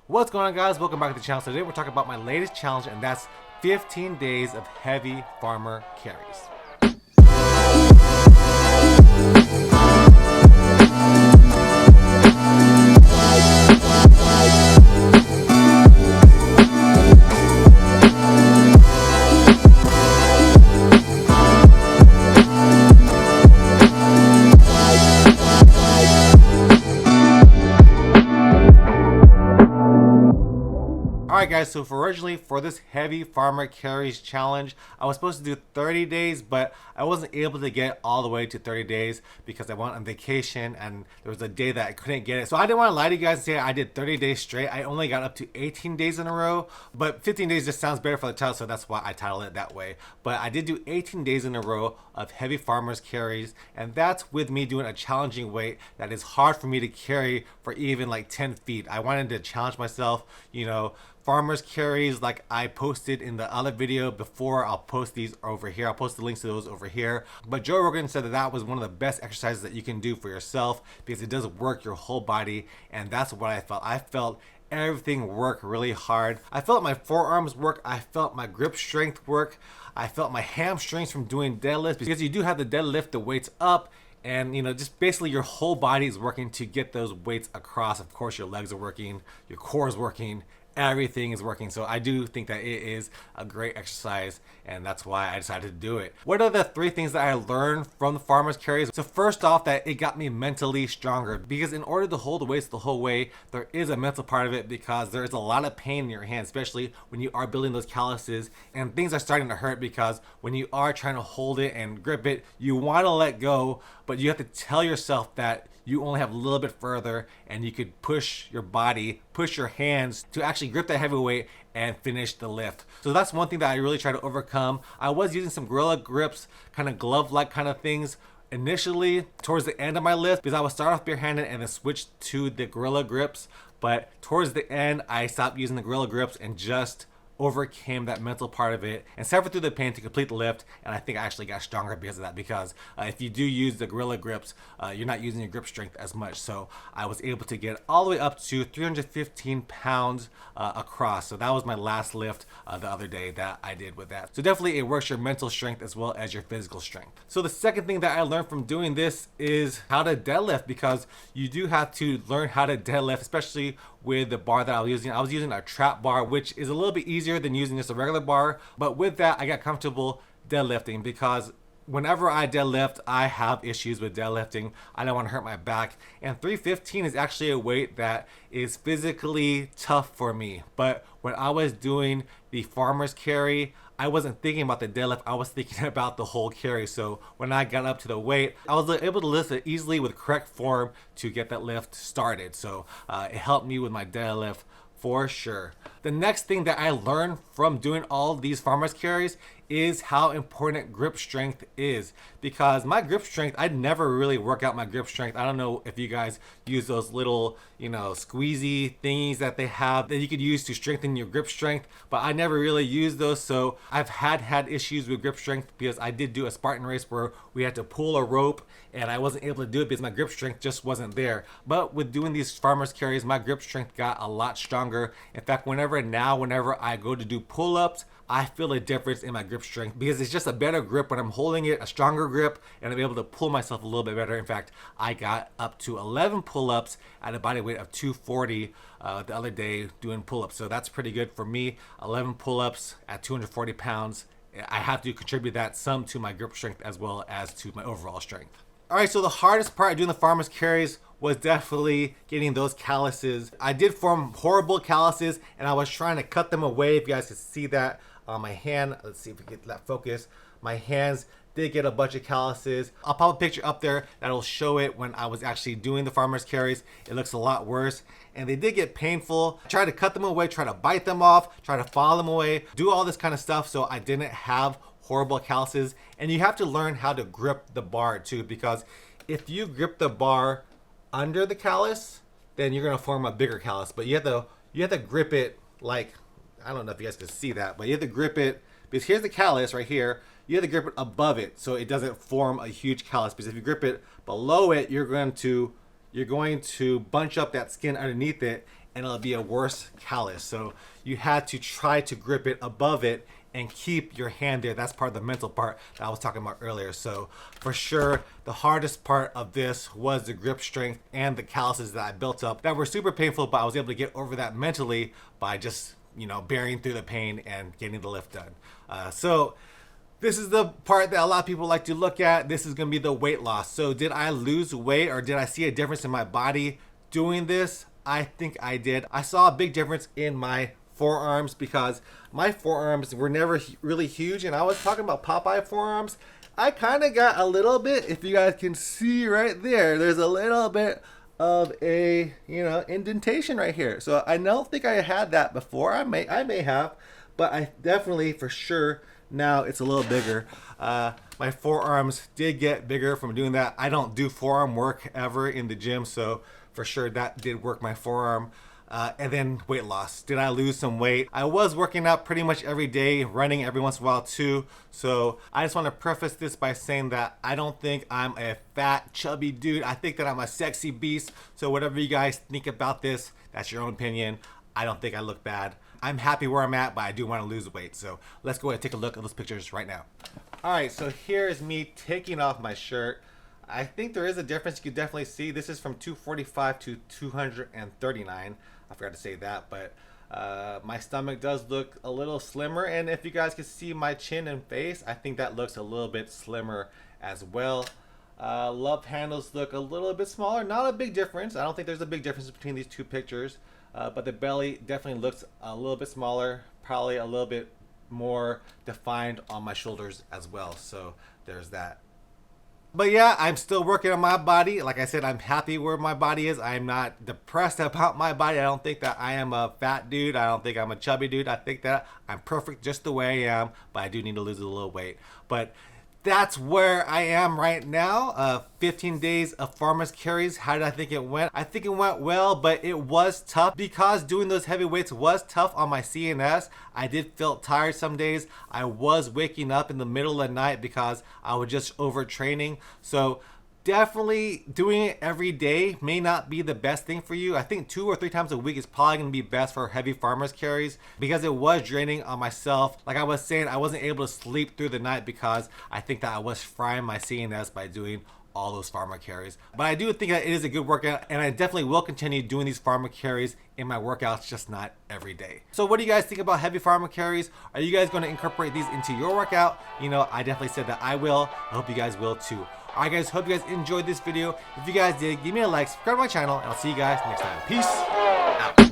What's going on, guys? Welcome back to the channel. So today we're talking about my latest challenge, and that's 15 days of heavy farmer carries. Alright guys, so originally for this heavy farmer carries challenge, I was supposed to do 30 days, but I wasn't able to get all the way to 30 days because I went on vacation and there was a day that I couldn't get it. So I didn't want to lie to you guys and say I did 30 days straight. I only got up to 18 days in a row, but 15 days just sounds better for the title, so that's why I titled it that way. But I did do 18 days in a row of heavy farmers carries, and that's with me doing a challenging weight that is hard for me to carry for even like 10 feet. I wanted to challenge myself, farmers carries like I posted in the other video before. I'll post these over here. I'll post the links to those over here. But Joe Rogan said that that was one of the best exercises that you can do for yourself because it does work your whole body, and that's what I felt. I felt everything work really hard. I felt my forearms work. I felt my grip strength work. I felt my hamstrings from doing deadlifts because you do have to deadlift the weights up. And just basically your whole body is working to get those weights across. Of course, your legs are working, your core is working, everything is working. So I do think that it is a great exercise, and that's why I decided to do it. What are the 3 things that I learned from the farmers carries? So first off, that it got me mentally stronger, because in order to hold the weights the whole way, there is a mental part of it, because there is a lot of pain in your hands, especially when you are building those calluses and things are starting to hurt, because when you are trying to hold it and grip it, you want to let go, but you have to tell yourself that you only have a little bit further, and you could push your body, push your hands to actually grip that heavy weight and finish the lift. So that's one thing that I really try to overcome. I was using some gorilla grips, kind of glove-like kind of things initially towards the end of my lift, because I would start off barehanded and then switch to the gorilla grips. But towards the end, I stopped using the gorilla grips and just overcame that mental part of it and suffered through the pain to complete the lift. And I think I actually got stronger because of that, because if you do use the gorilla grips, you're not using your grip strength as much. So I was able to get all the way up to 315 pounds across. So that was my last lift the other day that I did with that. So definitely it works your mental strength as well as your physical strength. So the second thing that I learned from doing this is how to deadlift, because you do have to learn how to deadlift, especially with the bar that I was using. I was using a trap bar, which is a little bit easier than using just a regular bar. But with that, I got comfortable deadlifting, because whenever I deadlift, I have issues with deadlifting. I don't want to hurt my back. And 315 is actually a weight that is physically tough for me. But when I was doing the farmer's carry, I wasn't thinking about the deadlift, I was thinking about the whole carry. So when I got up to the weight, I was able to lift it easily with correct form to get that lift started. So it helped me with my deadlift for sure. The next thing that I learned from doing all of these farmers carries is how important grip strength is, because my grip strength, I never really work out my grip strength. I don't know if you guys use those little squeezy thingies that they have that you could use to strengthen your grip strength, but I never really use those. So I've had issues with grip strength, because I did do a Spartan race where we had to pull a rope and I wasn't able to do it because my grip strength just wasn't there. But with doing these farmers carries, my grip strength got a lot stronger. In fact, whenever I go to do pull-ups, I feel a difference in my grip strength, because it's just a better grip when I'm holding it, a stronger grip, and I'm able to pull myself a little bit better. In fact, I got up to 11 pull-ups at a body weight of 240 the other day doing pull-ups. So that's pretty good for me. 11 pull-ups at 240 pounds. I have to contribute that some to my grip strength as well as to my overall strength. All right, so the hardest part of doing the farmers carries was definitely getting those calluses. I did form horrible calluses, and I was trying to cut them away. If you guys can see that on my hand, let's see if we get that focus. My hands did get a bunch of calluses. I'll pop a picture up there that'll show it when I was actually doing the farmers carries. It looks a lot worse, and they did get painful. I tried to cut them away, try to bite them off, try to file them away, do all this kind of stuff so I didn't have horrible calluses. And you have to learn how to grip the bar too, because if you grip the bar under the callus, then you're gonna form a bigger callus. But you have to grip it like, I don't know if you guys can see that, but you have to grip it, because here's the callus right here. You have to grip it above it so it doesn't form a huge callus, because if you grip it below it, you're going to bunch up that skin underneath it, and it'll be a worse callus. So you had to try to grip it above it and keep your hand there. That's part of the mental part that I was talking about earlier. So for sure, the hardest part of this was the grip strength and the calluses that I built up that were super painful, but I was able to get over that mentally by just, bearing through the pain and getting the lift done. So this is the part that a lot of people like to look at. This is going to be the weight loss. So did I lose weight, or did I see a difference in my body doing this? I think I did. I saw a big difference in my forearms because my forearms were never really huge, and I was talking about Popeye forearms. I kind of got a little bit, if you guys can see right there, there's a little bit of a indentation right here. So I don't think I had that before. I may have, but I definitely for sure now it's a little bigger. My forearms did get bigger from doing that. I don't do forearm work ever in the gym, so for sure that did work my forearm. And then weight loss. Did I lose some weight? I was working out pretty much every day, running every once in a while too. So I just want to preface this by saying that I don't think I'm a fat, chubby dude. I think that I'm a sexy beast. So whatever you guys think about this, that's your own opinion. I don't think I look bad. I'm happy where I'm at, but I do want to lose weight. So let's go ahead and take a look at those pictures right now. All right, so here is me taking off my shirt. I think there is a difference. You can definitely see this is from 245 to 239. I forgot to say that, but my stomach does look a little slimmer, and if you guys can see my chin and face, I think that looks a little bit slimmer as well. Love handles look a little bit smaller. Not a big difference. I don't think there's a big difference between these two pictures, but the belly definitely looks a little bit smaller, probably a little bit more defined on my shoulders as well. So there's that. But yeah, I'm still working on my body. Like I said, I'm happy where my body is. I'm not depressed about my body. I don't think that I am a fat dude. I don't think I'm a chubby dude. I think that I'm perfect just the way I am, but I do need to lose a little weight. But that's where I am right now. 15 days of farmer's carries. How did I think it went? I think it went well, but it was tough because doing those heavy weights was tough on my CNS. I did feel tired some days. I was waking up in the middle of the night because I was just overtraining. So definitely doing it every day may not be the best thing for you. I think 2 or 3 times a week is probably going to be best for heavy farmer's carries because it was draining on myself. Like I was saying, I wasn't able to sleep through the night because I think that I was frying my CNS by doing all those farmer carries. But I do think that it is a good workout, and I definitely will continue doing these farmer carries in my workouts, just not every day. So what do you guys think about heavy farmer carries? Are you guys going to incorporate these into your workout? I definitely said that I will. I hope you guys will too. Alright guys, hope you guys enjoyed this video. If you guys did, give me a like, subscribe to my channel, and I'll see you guys next time. Peace out.